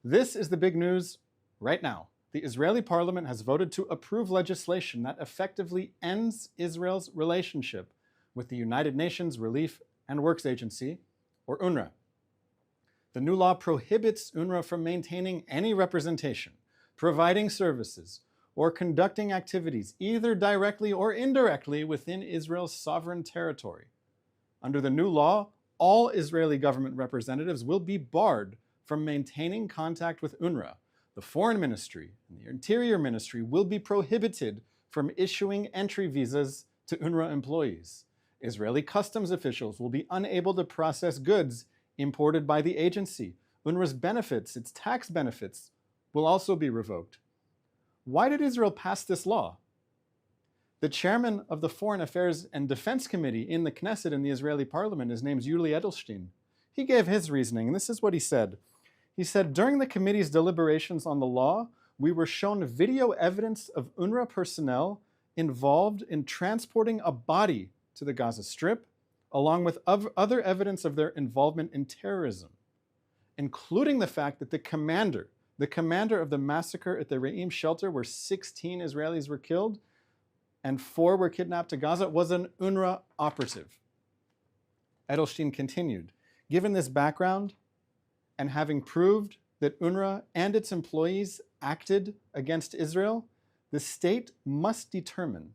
This is the big news right now. The Israeli parliament has voted to approve legislation that effectively ends Israel's relationship with the United Nations Relief and Works Agency, or UNRWA. The new law prohibits UNRWA from maintaining any representation, providing services, or conducting activities, either directly or indirectly, within Israel's sovereign territory. Under the new law, all Israeli government representatives will be barred from maintaining contact with UNRWA. The Foreign Ministry and the Interior Ministry will be prohibited from issuing entry visas to UNRWA employees. Israeli customs officials will be unable to process goods imported by the agency. UNRWA's benefits, its tax benefits, will also be revoked. Why did Israel pass this law? The chairman of the Foreign Affairs and Defense Committee in the Knesset in the Israeli parliament is named Yuli Edelstein. He gave his reasoning, and this is what he said. He said, during the committee's deliberations on the law, we were shown video evidence of UNRWA personnel involved in transporting a body to the Gaza Strip, along with other evidence of their involvement in terrorism, including the fact that the commander of the massacre at the Re'im shelter, where 16 Israelis were killed and 4 were kidnapped to Gaza, was an UNRWA operative. Edelstein continued, given this background, and having proved that UNRWA and its employees acted against Israel, the state must determine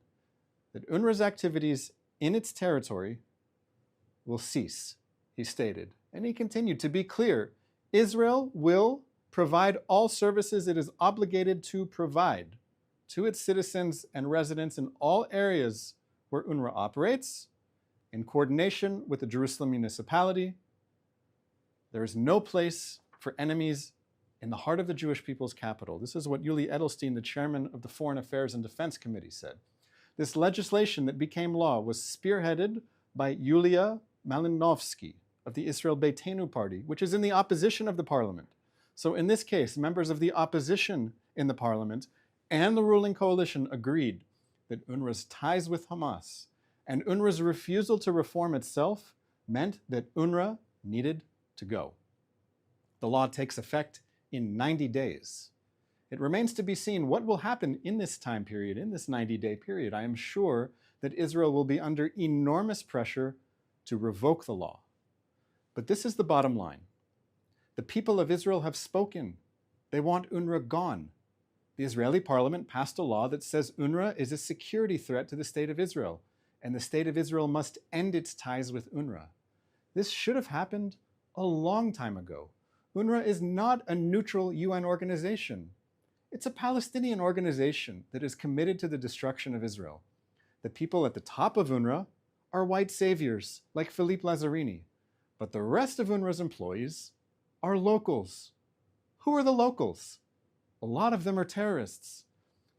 that UNRWA's activities in its territory will cease, he stated. And he continued, to be clear, Israel will provide all services it is obligated to provide to its citizens and residents in all areas where UNRWA operates, in coordination with the Jerusalem municipality. There is no place for enemies in the heart of the Jewish people's capital. This is what Yuli Edelstein, the chairman of the Foreign Affairs and Defense Committee, said. This legislation that became law was spearheaded by Yulia Malinovsky of the Israel Beitenu party, which is in the opposition of the parliament. So in this case, members of the opposition in the parliament and the ruling coalition agreed that UNRWA's ties with Hamas and UNRWA's refusal to reform itself meant that UNRWA needed to go. The law takes effect in 90 days. It remains to be seen what will happen in this time period, in this 90-day period. I am sure that Israel will be under enormous pressure to revoke the law. But this is the bottom line. The people of Israel have spoken. They want UNRWA gone. The Israeli parliament passed a law that says UNRWA is a security threat to the state of Israel, and the state of Israel must end its ties with UNRWA. This should have happened a long time ago. UNRWA is not a neutral UN organization. It's a Palestinian organization that is committed to the destruction of Israel. The people at the top of UNRWA are white saviors like Philippe Lazzarini, but the rest of UNRWA's employees are locals. Who are the locals? A lot of them are terrorists.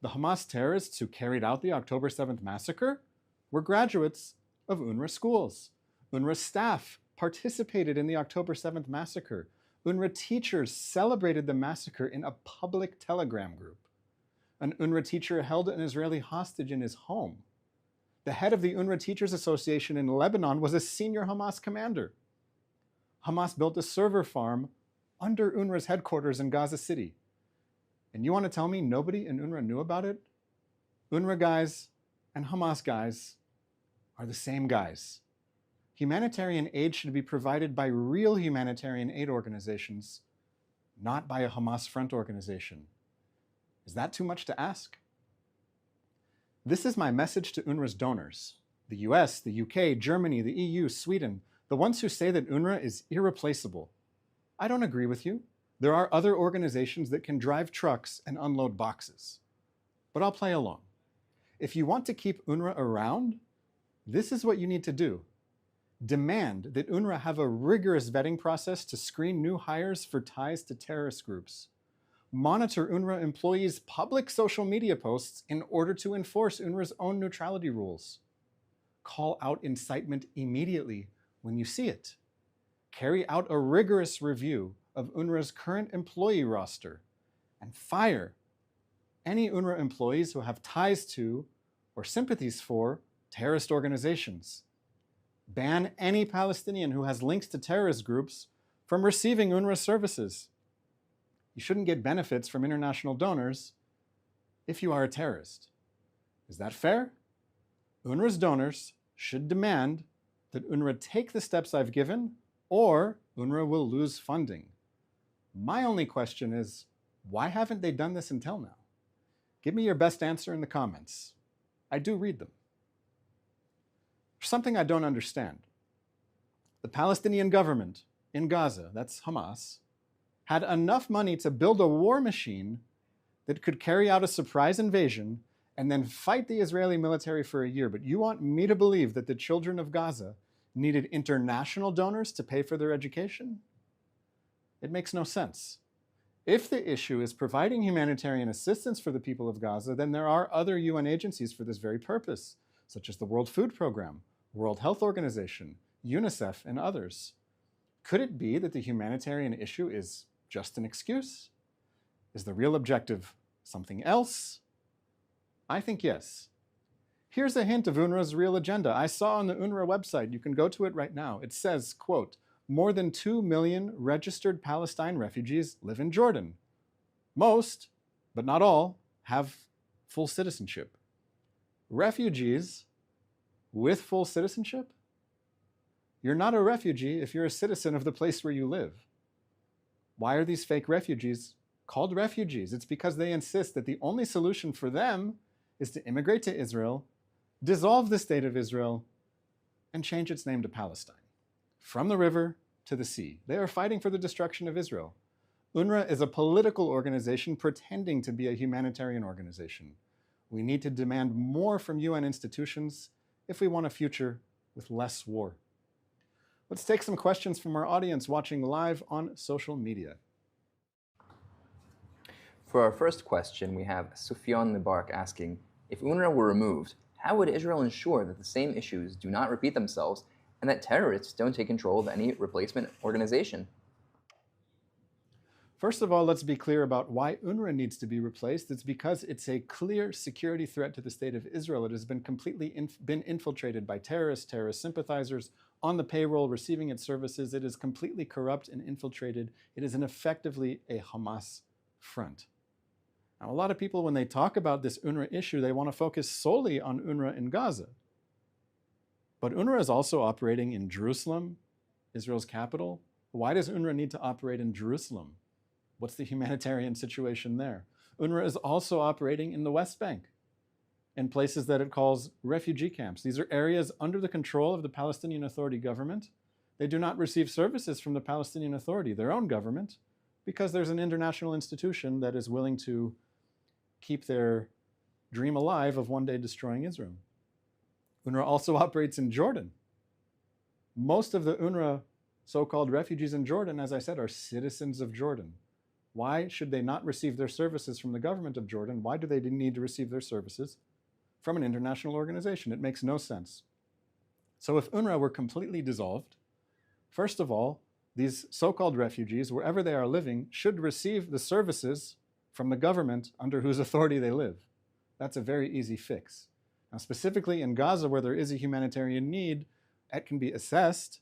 The Hamas terrorists who carried out the October 7th massacre were graduates of UNRWA schools. UNRWA staff participated in the October 7th massacre. UNRWA teachers celebrated the massacre in a public telegram group. An UNRWA teacher held an Israeli hostage in his home. The head of the UNRWA Teachers Association in Lebanon was a senior Hamas commander. Hamas built a server farm under UNRWA's headquarters in Gaza City. And you want to tell me nobody in UNRWA knew about it? UNRWA guys and Hamas guys are the same guys. Humanitarian aid should be provided by real humanitarian aid organizations, not by a Hamas front organization. Is that too much to ask? This is my message to UNRWA's donors, the US, the UK, Germany, the EU, Sweden, the ones who say that UNRWA is irreplaceable. I don't agree with you. There are other organizations that can drive trucks and unload boxes. But I'll play along. If you want to keep UNRWA around, this is what you need to do. Demand that UNRWA have a rigorous vetting process to screen new hires for ties to terrorist groups. Monitor UNRWA employees' public social media posts in order to enforce UNRWA's own neutrality rules. Call out incitement immediately when you see it. Carry out a rigorous review of UNRWA's current employee roster and fire any UNRWA employees who have ties to or sympathies for terrorist organizations. Ban any Palestinian who has links to terrorist groups from receiving UNRWA services. you shouldn't get benefits from international donors if you are a terrorist. Is that fair? UNRWA's donors should demand that UNRWA take the steps I've given, or UNRWA will lose funding. My only question is, why haven't they done this until now? Give me your best answer in the comments. I do read them. There's something I don't understand. The Palestinian government in Gaza, that's Hamas, had enough money to build a war machine that could carry out a surprise invasion and then fight the Israeli military for a year. But you want me to believe that the children of Gaza needed international donors to pay for their education? It makes no sense. If the issue is providing humanitarian assistance for the people of Gaza, then there are other UN agencies for this very purpose, such as the World Food Program, World Health Organization, UNICEF, and others. Could it be that the humanitarian issue is just an excuse? Is the real objective something else? I think yes. Here's a hint of UNRWA's real agenda. I saw on the UNRWA website, you can go to it right now. It says, quote, more than 2 million registered Palestine refugees live in Jordan. Most, but not all, have full citizenship. Refugees with full citizenship? You're not a refugee if you're a citizen of the place where you live. Why are these fake refugees called refugees? It's because they insist that the only solution for them is to immigrate to Israel, dissolve the state of Israel, and change its name to Palestine. From the river to the sea. They are fighting for the destruction of Israel. UNRWA is a political organization pretending to be a humanitarian organization. We need to demand more from UN institutions if we want a future with less war. Let's take some questions from our audience watching live on social media. For our first question, we have Sufyan Mubarak asking, if UNRWA were removed, how would Israel ensure that the same issues do not repeat themselves and that terrorists don't take control of any replacement organization? First of all, let's be clear about why UNRWA needs to be replaced. It's because it's a clear security threat to the state of Israel. It has been completely been infiltrated by terrorists, terrorist sympathizers, on the payroll, receiving its services. It is completely corrupt and infiltrated. It is effectively a Hamas front. Now, a lot of people, when they talk about this UNRWA issue, they want to focus solely on UNRWA in Gaza. But UNRWA is also operating in Jerusalem, Israel's capital. Why does UNRWA need to operate in Jerusalem? What's the humanitarian situation there? UNRWA is also operating in the West Bank, in places that it calls refugee camps. These are areas under the control of the Palestinian Authority government. They do not receive services from the Palestinian Authority, their own government, because there's an international institution that is willing to keep their dream alive of one day destroying Israel. UNRWA also operates in Jordan. Most of the UNRWA so-called refugees in Jordan, as I said, are citizens of Jordan. Why should they not receive their services from the government of Jordan? Why do they need to receive their services from an international organization? It makes no sense. So if UNRWA were completely dissolved, first of all, these so-called refugees, wherever they are living, should receive the services from the government under whose authority they live. That's a very easy fix. Now, specifically in Gaza, where there is a humanitarian need, it can be assessed,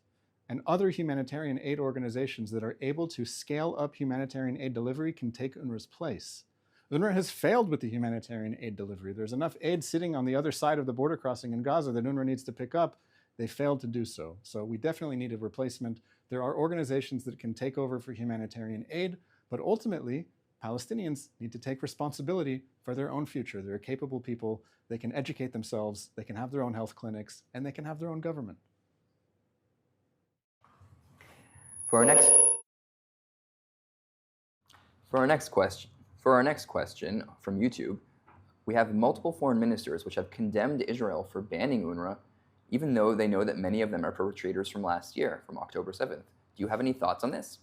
and other humanitarian aid organizations that are able to scale up humanitarian aid delivery can take UNRWA's place. UNRWA has failed with the humanitarian aid delivery. There's enough aid sitting on the other side of the border crossing in Gaza that UNRWA needs to pick up. They failed to do so. So we definitely need a replacement. There are organizations that can take over for humanitarian aid, but ultimately, Palestinians need to take responsibility for their own future. They're capable people. They can educate themselves. They can have their own health clinics, and they can have their own government. For our next question from YouTube, we have multiple foreign ministers which have condemned Israel for banning UNRWA, even though they know that many of them are perpetrators from last year, from October 7th. Do you have any thoughts on this?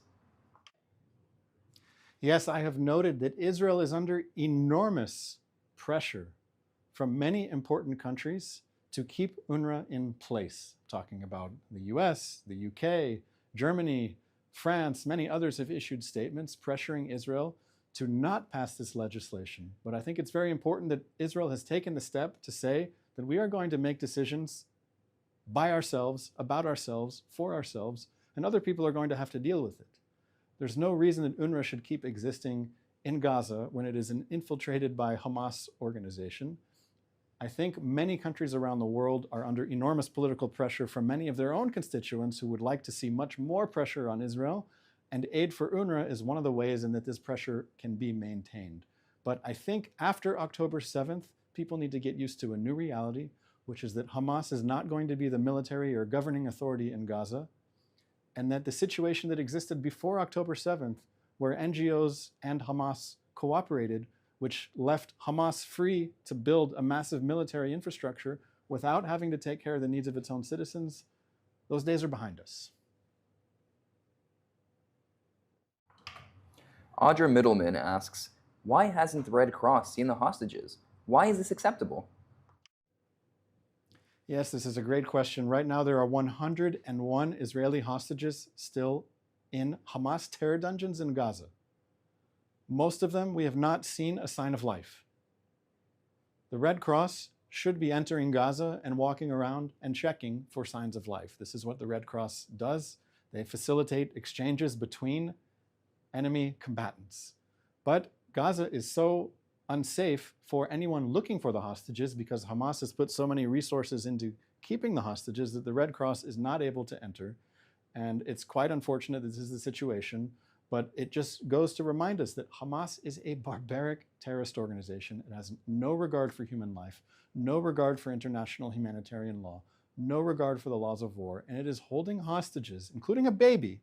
Yes, I have noted that Israel is under enormous pressure from many important countries to keep UNRWA in place. I'm talking about the US, the UK, Germany, France, many others have issued statements pressuring Israel to not pass this legislation. But I think it's very important that Israel has taken the step to say that we are going to make decisions by ourselves, about ourselves, for ourselves, and other people are going to have to deal with it. There's no reason that UNRWA should keep existing in Gaza when it is infiltrated by Hamas organization. I think many countries around the world are under enormous political pressure from many of their own constituents who would like to see much more pressure on Israel, and aid for UNRWA is one of the ways in that this pressure can be maintained. But I think after October 7th, people need to get used to a new reality, which is that Hamas is not going to be the military or governing authority in Gaza, and that the situation that existed before October 7th, where NGOs and Hamas cooperated, which left Hamas free to build a massive military infrastructure without having to take care of the needs of its own citizens, those days are behind us. Audra Middleman asks, why hasn't the Red Cross seen the hostages? Why is this acceptable? Yes, this is a great question. Right now, there are 101 Israeli hostages still in Hamas terror dungeons in Gaza. Most of them, we have not seen a sign of life. The Red Cross should be entering Gaza and walking around and checking for signs of life. This is what the Red Cross does. They facilitate exchanges between enemy combatants. But Gaza is so unsafe for anyone looking for the hostages because Hamas has put so many resources into keeping the hostages that the Red Cross is not able to enter. And it's quite unfortunate that this is the situation, but it just goes to remind us that Hamas is a barbaric terrorist organization. It has no regard for human life, no regard for international humanitarian law, no regard for the laws of war, and it is holding hostages, including a baby,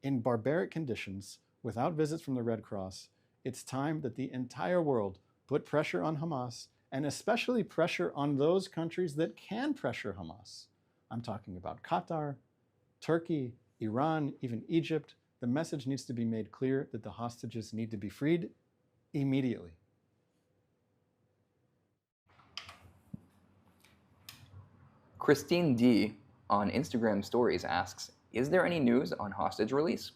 in barbaric conditions without visits from the Red Cross. It's time that the entire world put pressure on Hamas, and especially pressure on those countries that can pressure Hamas. I'm talking about Qatar, Turkey, Iran, even Egypt. The message needs to be made clear that the hostages need to be freed immediately. Christine D. on Instagram Stories asks, is there any news on hostage release?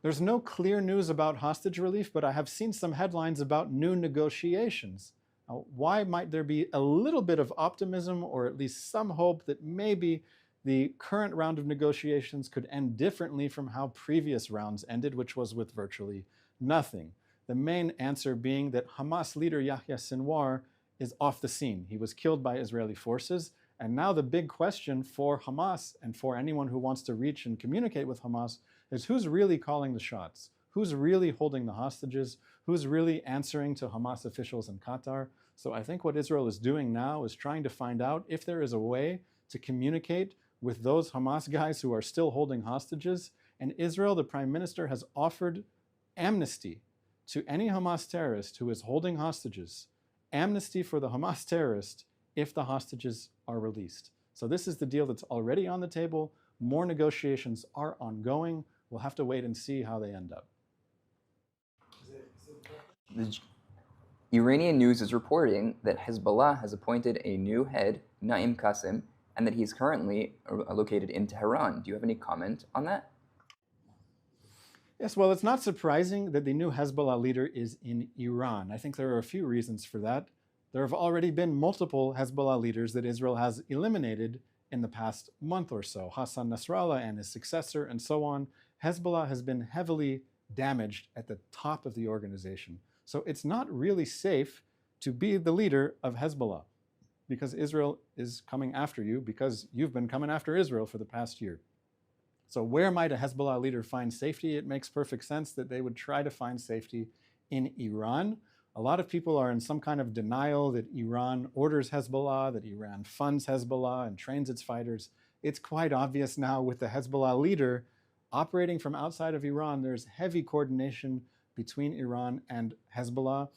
There's no clear news about hostage relief, but I have seen some headlines about new negotiations. Now, why might there be a little bit of optimism or at least some hope that maybe the current round of negotiations could end differently from how previous rounds ended, which was with virtually nothing? The main answer being that Hamas leader Yahya Sinwar is off the scene. He was killed by Israeli forces. And now the big question for Hamas and for anyone who wants to reach and communicate with Hamas is who's really calling the shots? Who's really holding the hostages? Who's really answering to Hamas officials in Qatar? So I think what Israel is doing now is trying to find out if there is a way to communicate with those Hamas guys who are still holding hostages. And Israel, the prime minister, has offered amnesty to any Hamas terrorist who is holding hostages, amnesty for the Hamas terrorist if the hostages are released. So this is the deal that's already on the table. More negotiations are ongoing. We'll have to wait and see how they end up. The Iranian news is reporting that Hezbollah has appointed a new head, Naim Qassem, and that he's currently located in Tehran. Do you have any comment on that? Yes, well, it's not surprising that the new Hezbollah leader is in Iran. I think there are a few reasons for that. There have already been multiple Hezbollah leaders that Israel has eliminated in the past month or so. Hassan Nasrallah and his successor and so on. Hezbollah has been heavily damaged at the top of the organization. So it's not really safe to be the leader of Hezbollah because Israel is coming after you because you've been coming after Israel for the past year. So where might a Hezbollah leader find safety? It makes perfect sense that they would try to find safety in Iran. A lot of people are in some kind of denial that Iran orders Hezbollah, that Iran funds Hezbollah and trains its fighters. It's quite obvious now with the Hezbollah leader operating from outside of Iran. There's heavy coordination between Iran and Hezbollah.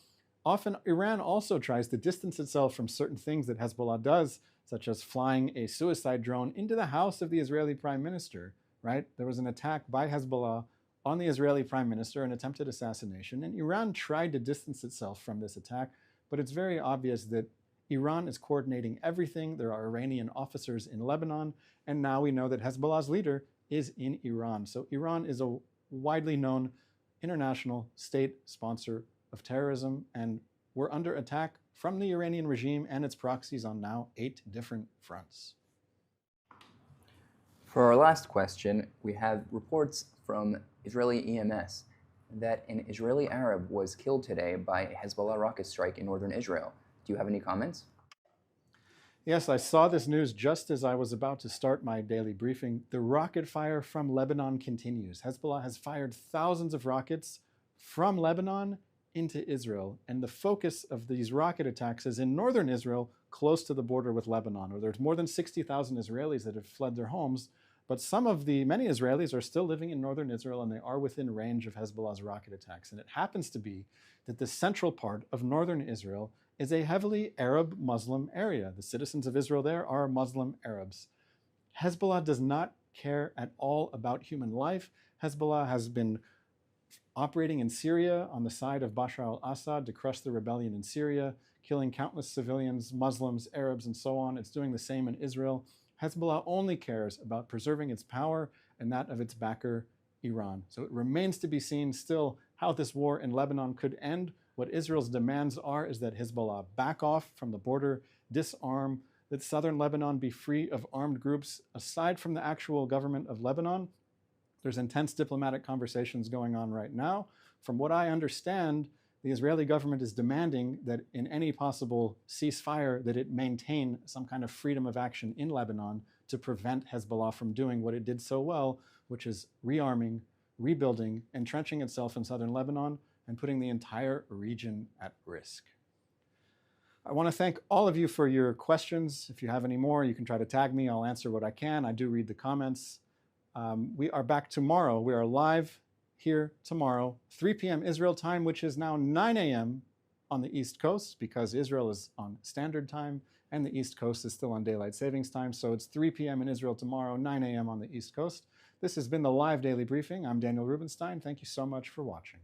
Often Iran also tries to distance itself from certain things that Hezbollah does, such as flying a suicide drone into the house of the Israeli prime minister, right? There was an attack by Hezbollah on the Israeli prime minister, an attempted assassination, and Iran tried to distance itself from this attack, but it's very obvious that Iran is coordinating everything. There are Iranian officers in Lebanon, and now we know that Hezbollah's leader is in Iran. So Iran is a widely known international state sponsor of terrorism, and we're under attack from the Iranian regime and its proxies on now 8 different fronts. For our last question, we have reports from Israeli EMS that an Israeli Arab was killed today by a Hezbollah rocket strike in northern Israel. Do you have any comments? Yes, I saw this news just as I was about to start my daily briefing. The rocket fire from Lebanon continues. Hezbollah has fired thousands of rockets from Lebanon into Israel, and the focus of these rocket attacks is in northern Israel, close to the border with Lebanon, where there's more than 60,000 Israelis that have fled their homes. But many Israelis are still living in northern Israel, and they are within range of Hezbollah's rocket attacks. And it happens to be that the central part of northern Israel is a heavily Arab Muslim area. The citizens of Israel there are Muslim Arabs. Hezbollah does not care at all about human life. Hezbollah has been operating in Syria on the side of Bashar al-Assad to crush the rebellion in Syria, killing countless civilians, Muslims, Arabs, and so on. It's doing the same in Israel. Hezbollah only cares about preserving its power and that of its backer, Iran. So it remains to be seen still how this war in Lebanon could end. What Israel's demands is that Hezbollah back off from the border, disarm, that southern Lebanon be free of armed groups. Aside from the actual government of Lebanon, there's intense diplomatic conversations going on right now. From what I understand, the Israeli government is demanding that in any possible ceasefire, that it maintain some kind of freedom of action in Lebanon to prevent Hezbollah from doing what it did so well, which is rearming, rebuilding, entrenching itself in southern Lebanon, and putting the entire region at risk. I want to thank all of you for your questions. If you have any more, you can try to tag me. I'll answer what I can. I do read the comments. We are back tomorrow. We are live here tomorrow, 3 p.m. Israel time, which is now 9 a.m. on the East Coast, because Israel is on Standard Time and the East Coast is still on Daylight Savings Time. So it's 3 p.m. in Israel tomorrow, 9 a.m. on the East Coast. This has been the live daily briefing. I'm Daniel Rubenstein. Thank you so much for watching.